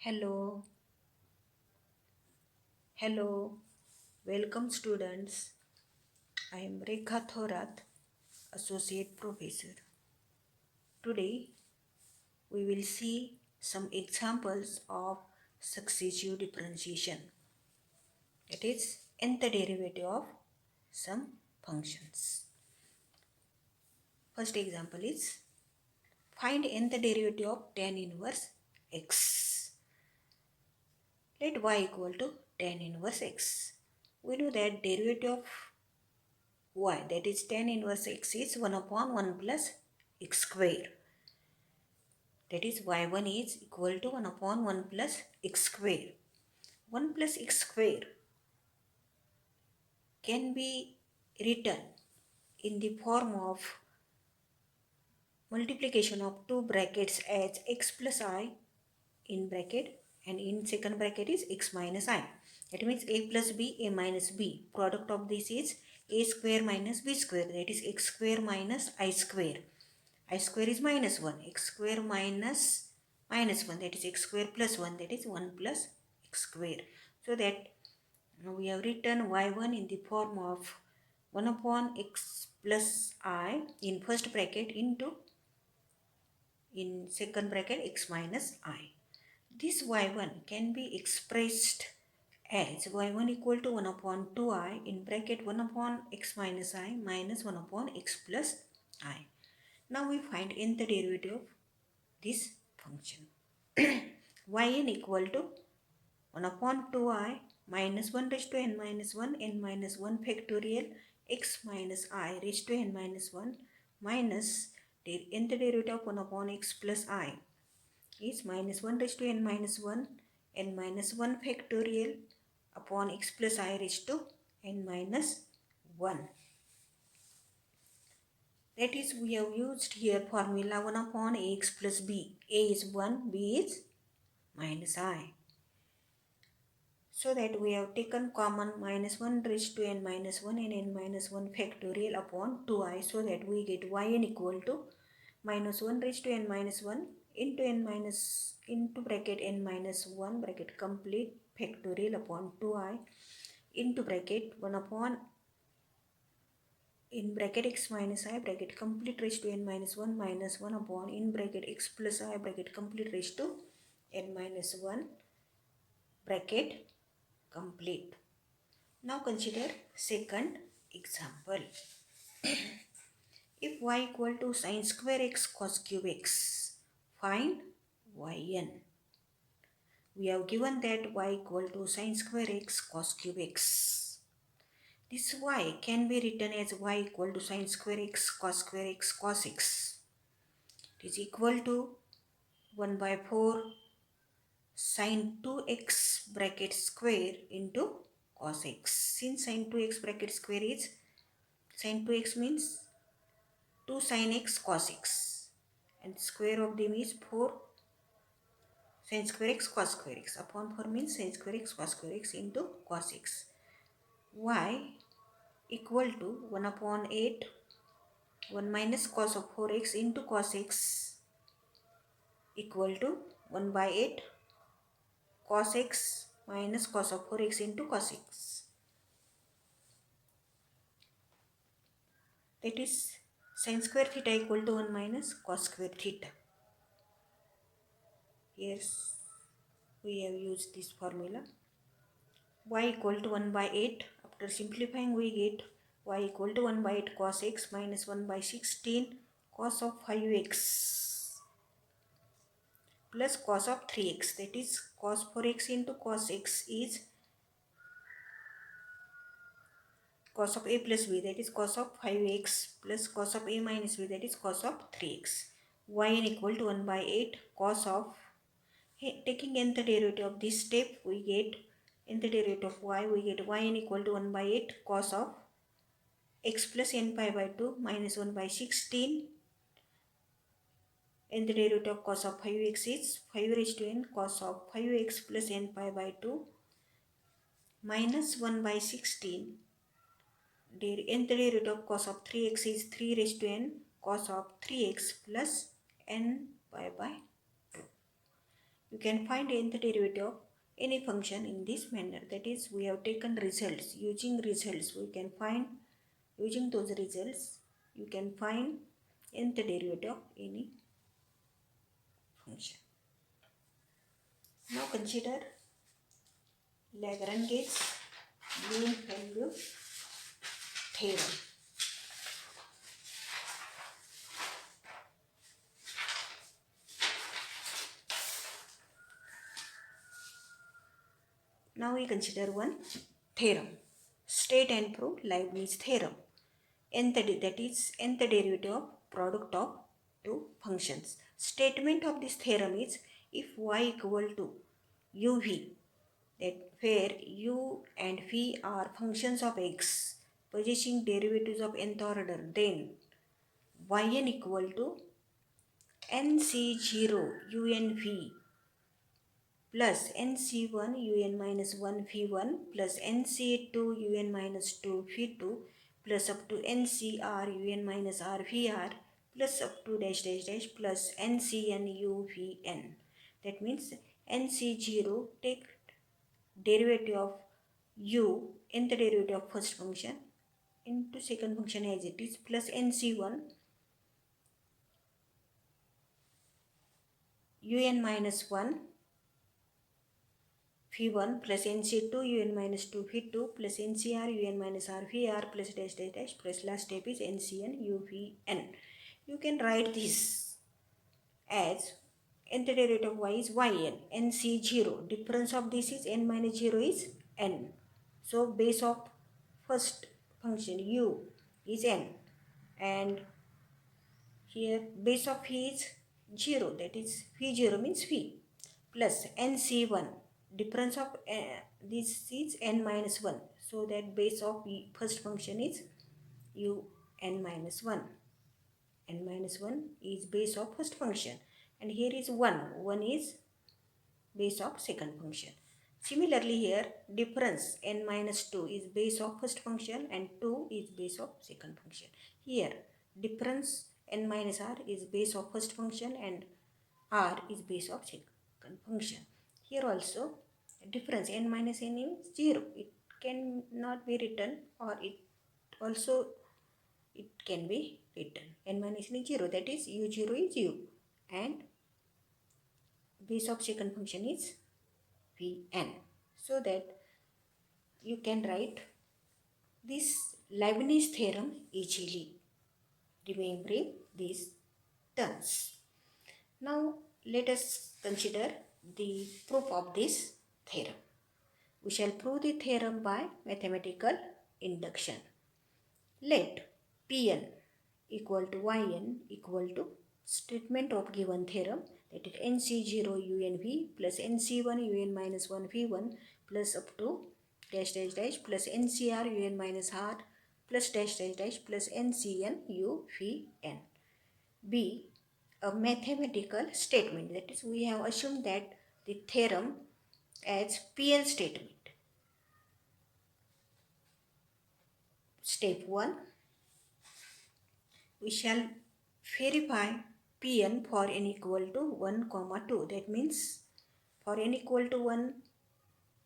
Hello, hello, welcome students. I am Rekha Thorat, Associate Professor. Today we will see some examples of successive differentiation, that is, nth derivative of some functions. First example is find nth derivative of tan inverse x. Let y equal to tan inverse x. We know that derivative of y, that is tan inverse x, is 1 upon 1 plus x square. That is y1 is equal to 1 upon 1 plus x square. 1 plus x square can be written in the form of multiplication of two brackets as x plus I in bracket, and in second bracket is x minus I. That means a plus b, a minus b. Product of this is a square minus b square, that is x square minus I square. I square is minus 1, x square minus minus 1, that is x square plus 1, that is 1 plus x square. So that we have written y1 in the form of 1 upon x plus I in first bracket into in second bracket x minus I. This y1 can be expressed as y1 equal to 1 upon 2I in bracket 1 upon x minus I minus 1 upon x plus I. Now we find nth derivative of this function. Yn equal to 1 upon 2I minus 1 raised to n minus 1 factorial x minus I raised to n minus 1 minus the nth derivative of 1 upon x plus I is minus 1 raised to n minus 1 factorial upon x plus I raised to n minus 1. That is, we have used here formula 1 upon ax plus b. A is 1, b is minus I. So that we have taken common minus 1 raised to n minus 1 and n minus 1 factorial upon 2I, so that we get yn equal to minus 1 raised to n minus 1 into n minus into bracket n minus 1 bracket complete factorial upon 2I into bracket 1 upon in bracket x minus I bracket complete raised to n minus 1 minus 1 upon in bracket x plus I bracket complete raised to n minus 1 bracket complete. Now consider second example. If y equal to sin square x cos cube x, find yn. We have given that y equal to sin square x cos cube x. This y can be written as y equal to sin square x cos square x cos x. It is equal to 1 by 4 sin 2x bracket square into cos x. Since sin 2x bracket square is, sin 2x means 2 sin x cos x, and square of them is 4 sin square x cos square x upon 4 means sin square x cos square x into cos x. Y equal to 1 upon 8 1 minus cos of 4x into cos x equal to 1 by 8 cos x minus cos of 4x into cos x. That is sin square theta equal to 1 minus cos square theta. Yes, we have used this formula. Y equal to 1 by 8. After simplifying we get y equal to 1 by 8 cos x minus 1 by 16 cos of 5x plus cos of 3x, that is cos 4x into cos x is cos of a plus b, that is cos of 5x plus cos of a minus b, that is cos of 3x. Yn equal to 1 by 8 cos of, taking nth derivative of this step we get nth derivative of y, we get yn equal to 1 by 8 cos of x plus n pi by 2 minus 1 by 16. Nth derivative of cos of 5x is 5 raised to n cos of 5x plus n pi by 2 minus 1 by 16. Nth derivative of cos of 3x is 3 raised to n cos of 3x plus n pi by 2. You can find nth derivative of any function in this manner. That is, we have taken results. Using results, we can find, using those results, you can find nth derivative of any function. Now consider Lagrange's mean value theorem. Now we consider one theorem. State and prove Leibniz theorem. That is nth derivative of product of two functions. Statement of this theorem is if y equal to uv, that where u and v are functions of x possessing derivatives of nth order, then yn equal to nc0 unv plus nc1 un minus 1 v1 plus nc2 un minus 2 v2 plus up to ncr un minus r vr plus up to dash dash dash plus ncn u vn. That means nc0, take derivative of u, nth derivative of first function into second function as it is, plus nc1 un minus 1 v1 plus nc2 un minus 2 v2 plus ncr un minus r vr plus dash dash dash plus last step is ncn u vn. You can write this as nth derivative of y is yn, nc0, difference of this is n minus 0 is n. So base of first function u is n, and here base of v is 0, that is v0 means v, plus nc1, difference of this is n minus 1, so that base of first function is u n minus 1. N minus 1 is base of first function, and here is 1 is base of second function. Similarly here difference n minus 2 is base of first function and 2 is base of second function. Here difference n minus r is base of first function and r is base of second function. Here also difference n minus n is 0. It cannot be written, or it also it can be written. N minus n is 0, that is u0 is u, and base of second function is vn. So that you can write this Leibniz theorem easily, remembering these terms. Now let us consider the proof of this theorem. We shall prove the theorem by mathematical induction. Let Pn equal to Yn equal to statement of given theorem, that is nc0 unv plus nc1 un minus 1 v1 plus up to dash dash dash plus ncr un minus r plus dash dash dash plus ncn u vn be a mathematical statement. That is, we have assumed that the theorem as Pn statement. Step 1, we shall verify Pn for n equal to 1, 2. That means for n equal to 1,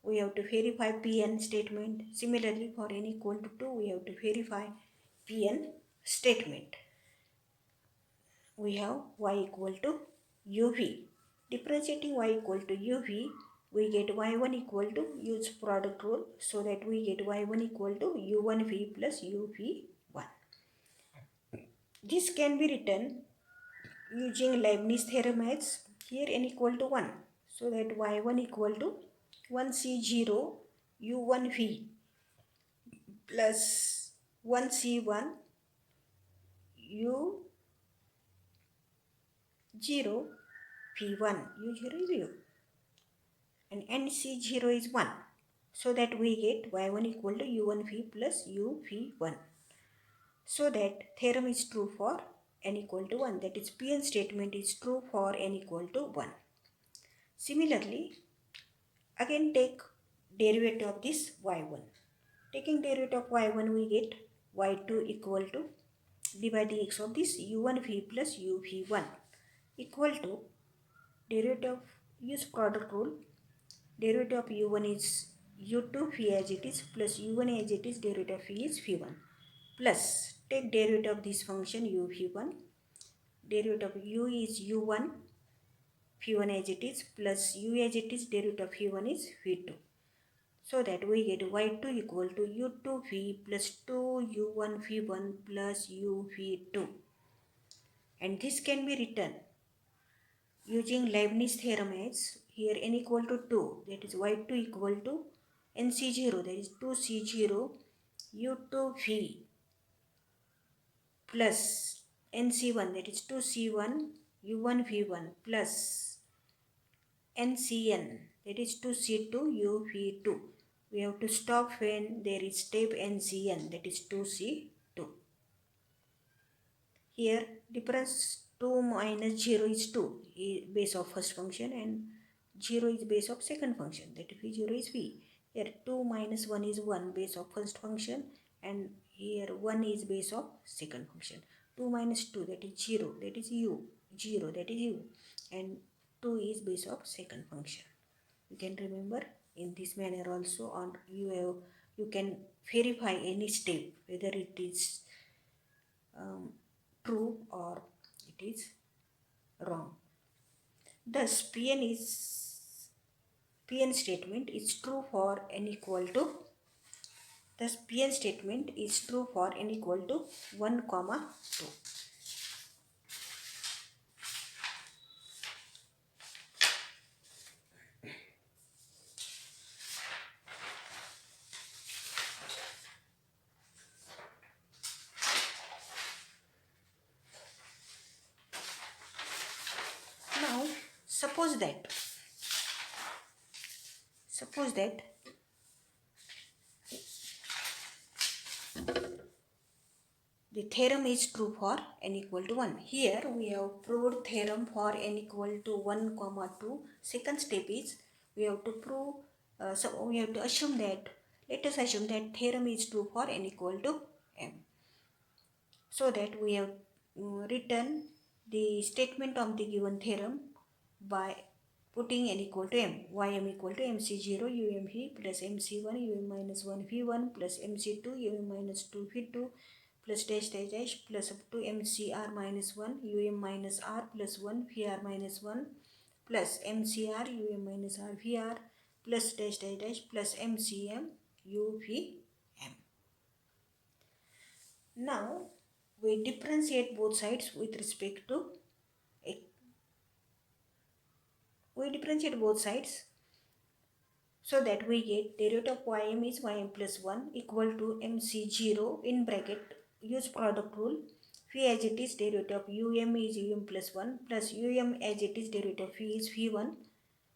we have to verify Pn statement. Similarly, for n equal to 2, we have to verify Pn statement. We have y equal to uv. Differentiating y equal to uv, we get y1 equal to, use product rule, so that we get y1 equal to u1v plus uv1. This can be written using Leibniz theorem as here n equal to 1, so that y1 equal to 1c0 u1v plus 1c1 u0 v1, u0 is u, and nc0 is 1, so that we get y1 equal to u1v plus uv1. So that theorem is true for n equal to 1, that is Pn statement is true for n equal to 1. Similarly, again take derivative of this y1. Taking derivative of y1, we get y2 equal to d by dx of this u1v plus uv1 equal to derivative of use product rule. Derivative of u1 is u2 phi as it is plus u1 as it is, derivative of phi is phi1, plus take derivative of this function u phi1, derivative of u is u1 phi1 as it is plus u as it is, derivative of phi1 is phi2. So that we get y2 equal to u2 phi plus 2 u1 phi1 plus u phi2. And this can be written using Leibniz theorem as here n equal to 2, that is y2 equal to nc0, that is 2c0 u2 phi plus nc1, that is 2c1 u1 phi1 plus ncn, that is 2c2 u phi2. We have to stop when there is step ncn, that is 2c2. Here difference 2 minus 0 is 2, base of first function, and 0 is base of second function, that is v0 is v. Here 2 minus 1 is 1, base of first function, and here 1 is base of second function. 2 minus 2, that is 0, that is u, 0, that is u, and 2 is base of second function. You can remember in this manner also, or you can verify any step whether it is true or it is wrong. Thus Pn statement is true for n equal to, thus Pn statement is true for n equal to 1 comma 2. Now suppose that the theorem is true for n equal to 1. Here we have proved theorem for n equal to 1 comma 2. Second step is we have to prove, so we have to assume that, let us assume that theorem is true for n equal to m. So that we have written the statement of the given theorem by putting n equal to m. Ym equal to mc0 um v plus mc1 um minus 1 v1 plus mc2 um minus 2 v2 plus dash dash dash plus up to mcr minus 1 um minus r plus 1 vr minus 1 plus mcr um minus r vr plus dash dash dash plus mcm u vm. Now we differentiate both sides with respect to so that we get derivative of ym is ym plus 1 equal to mc0 in bracket, use product rule, phi as it is, derivative of um is um plus 1 plus um as it is, derivative of phi is phi1,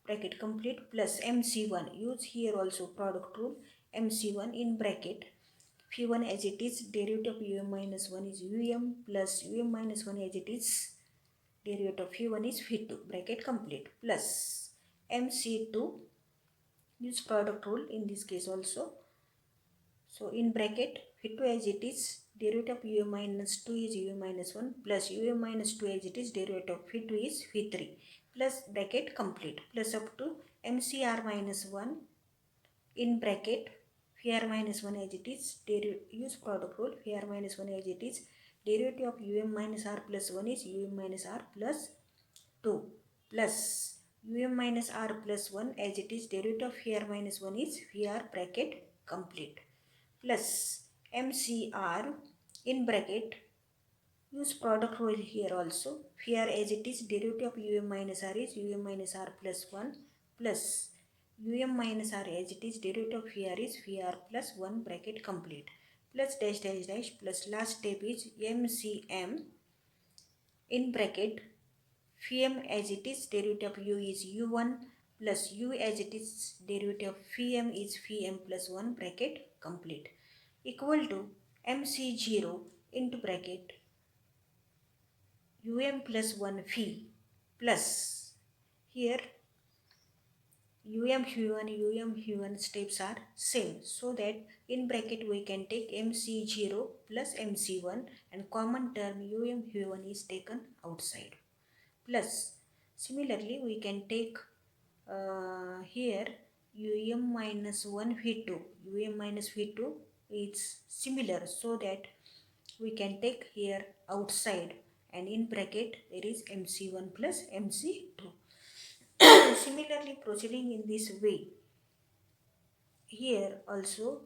bracket complete, plus mc1, use here also product rule, mc1 in bracket phi1 as it is, derivative of um minus 1 is um plus um minus 1 as it is, derivative of phi1 is phi2, bracket complete, plus mc2, use product rule in this case also. So in bracket phi2 as it is, derivative of um minus 2 is um minus 1 plus um minus 2 as it is, derivative of phi2 is phi3, plus bracket complete, plus up to mcr minus 1 in bracket phi r minus 1 as it is, use product rule, phi r minus 1 as it is, derivative of um minus r plus 1 is um minus r plus 2 plus um minus r plus 1 as it is, derivative of phi r minus 1 is phi r, bracket complete, plus mcr in bracket, use product rule here also, phi r as it is, derivative of um minus r is um minus r plus 1 plus um minus r as it is, derivative of phi r is phi r plus 1, bracket complete, plus dash dash dash, plus last step is mcm in bracket phi m as it is, derivative of u is u1 plus u as it is, derivative of phi m is phi m plus 1, bracket complete, equal to mc0 into bracket um plus 1 phi plus here um steps are same, so that in bracket we can take mc0 plus mc1 and common term um is taken outside, plus similarly we can take here um minus 1 v2, minus v2 is similar, so that we can take here outside, and in bracket there is mc1 plus mc2. Similarly, proceeding in this way, here also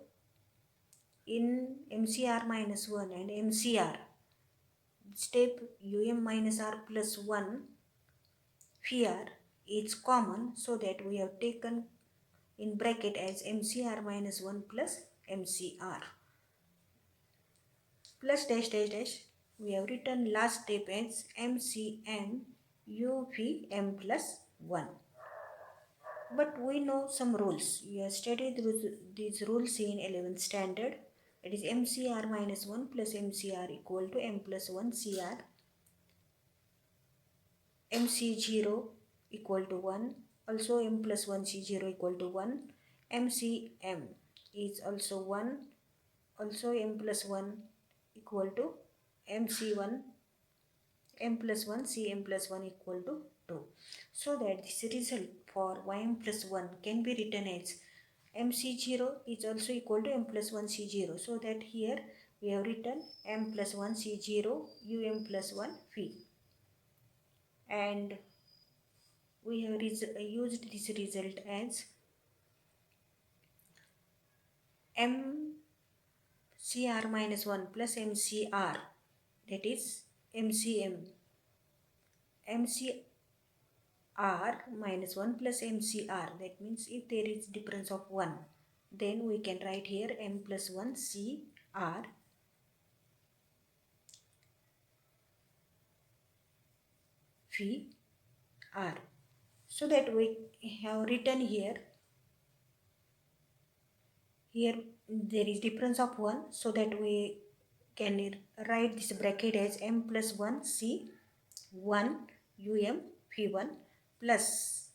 in mcr minus 1 and mcr, step minus r plus 1 here is common, so that we have taken in bracket as mcr minus 1 plus mcr plus dash dash dash. We have written last step as mcm uvm plus 1. But we know some rules. We have studied these rules in 11th standard. It is mcr minus 1 plus mcr equal to m plus 1 cr, mc0 equal to 1, also m plus 1 c0 equal to 1, mcm is also 1, also m plus 1 equal to mc1, m plus 1 cm plus 1 equal to 2. So that this result for ym plus 1 can be written as mc0 is also equal to m plus 1 c0, so that here we have written m plus 1 c0 um plus 1 v, and we have used this result as mcr minus 1 plus mcr, that is mcm, mcr minus 1 plus mcr, that means if there is difference of 1, then we can write here m plus 1 cr v r, so that we have written here there is difference of 1, so that we can write this bracket as m plus 1 c 1 um v1 plus,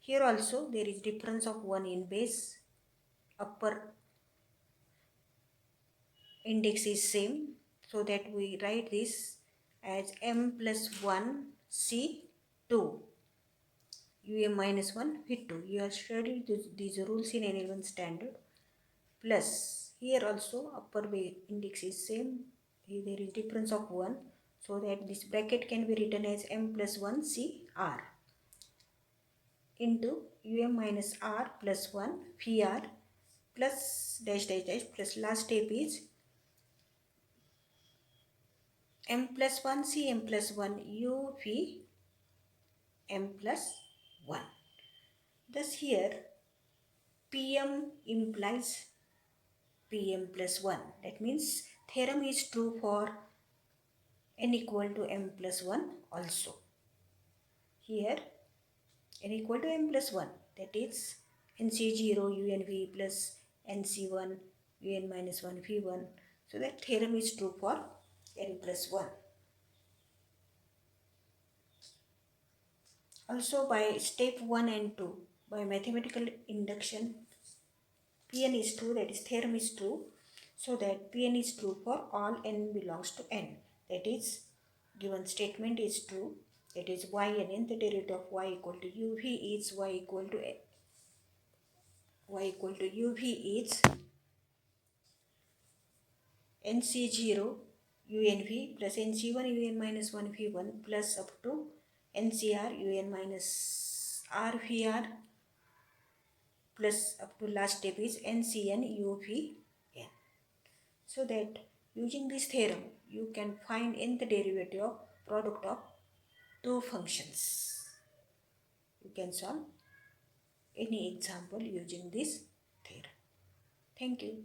here also there is difference of 1 in base, upper index is same, so that we write this as m plus 1 c 2 um minus 1 v2. You have studied these rules in 11th standard. Plus here also upper index is same, here there is difference of 1, so that this bracket can be written as m plus 1 c r into um minus r plus 1 vr plus dash dash dash, plus last step is m plus 1 c m plus 1 u v m plus 1. Thus here pm implies pm plus 1. That means theorem is true for n equal to m plus 1 also. Here n equal to m plus 1, that is nc0 unv plus nc1 un minus 1 v1. So that theorem is true for n plus 1. Also by step 1 and 2, by mathematical induction, Pn is true, that is theorem is true, so that Pn is true for all n belongs to n. That is given statement is true, that is yn, the derivative of y equal to uv is y equal to uv is nc0 unv plus nc1 un minus 1 v1 plus up to ncr un minus r vr plus up to last step is ncn uvn. So that using this theorem you can find nth derivative of product of two functions. You can solve any example using this theorem. Thank you.